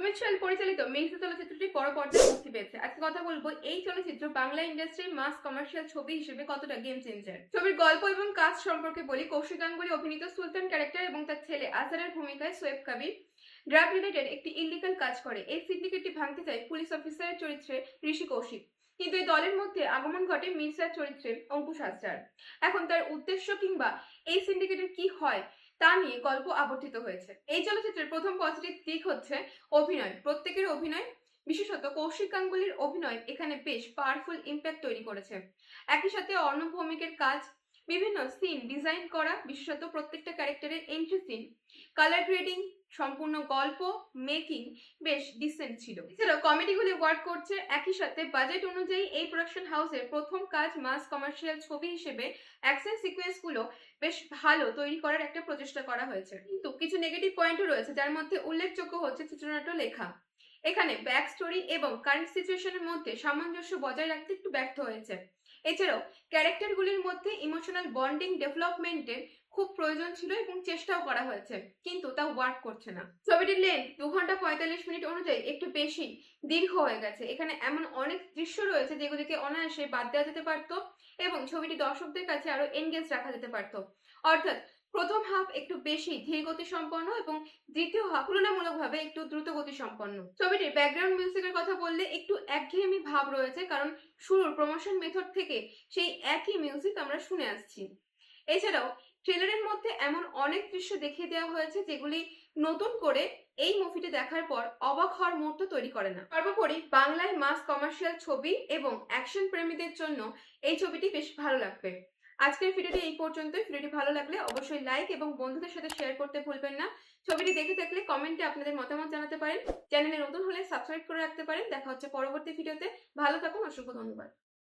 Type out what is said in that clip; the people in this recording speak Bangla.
সুমিত সোহেল পরিচালিত মির্জা চলচ্চিত্রটি বড় পর্দায় মুক্তি পেয়েছে। আজকে কথা বলবো এই চলচ্চিত্র বাংলা ইন্ডাস্ট্রির মাস কমার্শিয়াল ছবি হিসেবে কতটা গেম চেঞ্জার। ছবির গল্প এবং কাজ সম্পর্কে বলি। কৌশিক গাঙ্গুলি অভিনীত সুলতান ক্যারেক্টার এবং তার ছেলে আজহারের ভূমিকায় সোয়েব কবির ড্রাগ রিলেটেড একটি ইলিগাল কাজ করে। এই সিন্ডিকেটটি ভাঙতে চায় পুলিশ অফিসারের চরিত্রে ঋষি কৌশিক, কিন্তু এই দলের মধ্যে আগমন ঘটে মির্জার চরিত্রে অঙ্কুশ হাজরার। এখন তার উদ্দেশ্য কিংবা এই সিন্ডিকেটের কি হয় তা নিয়ে গল্প আবর্তিত হয়েছে। এই চলচ্চিত্রের প্রথম পজিটিভ দিক হচ্ছে অভিনয়। প্রত্যেকের অভিনয়, বিশেষত কৌশিক গাঙ্গুলির অভিনয় এখানে বেশ পাওয়ারফুল ইম্প্যাক্ট তৈরি করেছে। একই সাথে অর্ণব ভৌমিকের কাজ, বিভিন্ন সিন ডিজাইন করা, বিশেষত প্রত্যেকটা ক্যারেক্টারের এন্ট্রি সিন, কালার গ্রেডিং, সম্পূর্ণ গল্প মেকিং বেশ ডিসেন্ট ছিল। এছাড়াও কমেডিগুলি ওয়ার্ক করছে। একই সাথে বাজেট অনুযায়ী এই প্রোডাকশন হাউসের প্রথম কাজ মাস কমার্শিয়াল ছবি হিসেবে অ্যাকশন সিকোয়েন্স গুলো বেশ ভালো তৈরি করার একটা প্রচেষ্টা করা হয়েছে। কিন্তু কিছু নেগেটিভ পয়েন্টও রয়েছে, যার মধ্যে উল্লেখযোগ্য হচ্ছে চিত্রনাট্য লেখা। এখানে ব্যাক স্টোরি এবং কারেন্ট সিচুয়েশনের মধ্যে সামঞ্জস্য বজায় রাখতে একটু ব্যর্থ হয়েছে। এছাড়াও ক্যারেক্টারগুলির মধ্যে ইমোশনাল বন্ডিং ডেভেলপমেন্টের খুব প্রয়োজন ছিল এবং চেষ্টাও করা হয়েছে, কিন্তু তা ওয়ার্ক করছে না। ছবিটির লেন্থ 2 ঘন্টা 45 মিনিট অনুযায়ী একটু বেশি দীর্ঘ হয়ে গেছে। এখানে এমন অনেক দৃশ্য রয়েছে যেগুলিকে অনায়াসে বাদ দেওয়া যেতে পারতো এবং ছবিটি দর্শকদের কাছে আরো এনগেজ রাখা যেতে পারতো। অর্থাৎ প্রথম হাফ একটু বেশি ধীর গতি সম্পন্ন এবং দ্বিতীয় হাফ তুলনামূলকভাবে একটু দ্রুত গতি সম্পন্ন। ছবিটির ব্যাকগ্রাউন্ড মিউজিকের কথা বললে একটু একঘেয়েমি ভাব রয়েছে, কারণ শুরুর প্রমোশন মেথড থেকে সেই একই মিউজিক আমরা শুনে আসছি। এছাড়াও ট্রেলারের মধ্যে এমন অনেক দৃশ্য দেখিয়ে দেওয়া হয়েছে যেগুলি নতুন করে এই মুভিটি দেখার পর অবাক হওয়ার মুহূর্ত তৈরি করে না। সর্বোপরি বাংলায় মাস কমার্শিয়াল ছবি এবং অ্যাকশন প্রেমীদের জন্য এই ছবিটি বেশ ভালো লাগবে। আজকের ভিডিওটি এই পর্যন্তই। ভিডিওটি ভালো লাগলে অবশ্যই লাইক এবং বন্ধুদের সাথে শেয়ার করতে ভুলবেন না। ছবিটি দেখে থাকলে কমেন্টে আপনাদের মতামত জানাতে পারেন। চ্যানেলে নতুন হলে সাবস্ক্রাইব করে রাখতে পারেন। দেখা হচ্ছে পরবর্তী ভিডিওতে। ভালো থাকুন, অসংখ্য ধন্যবাদ।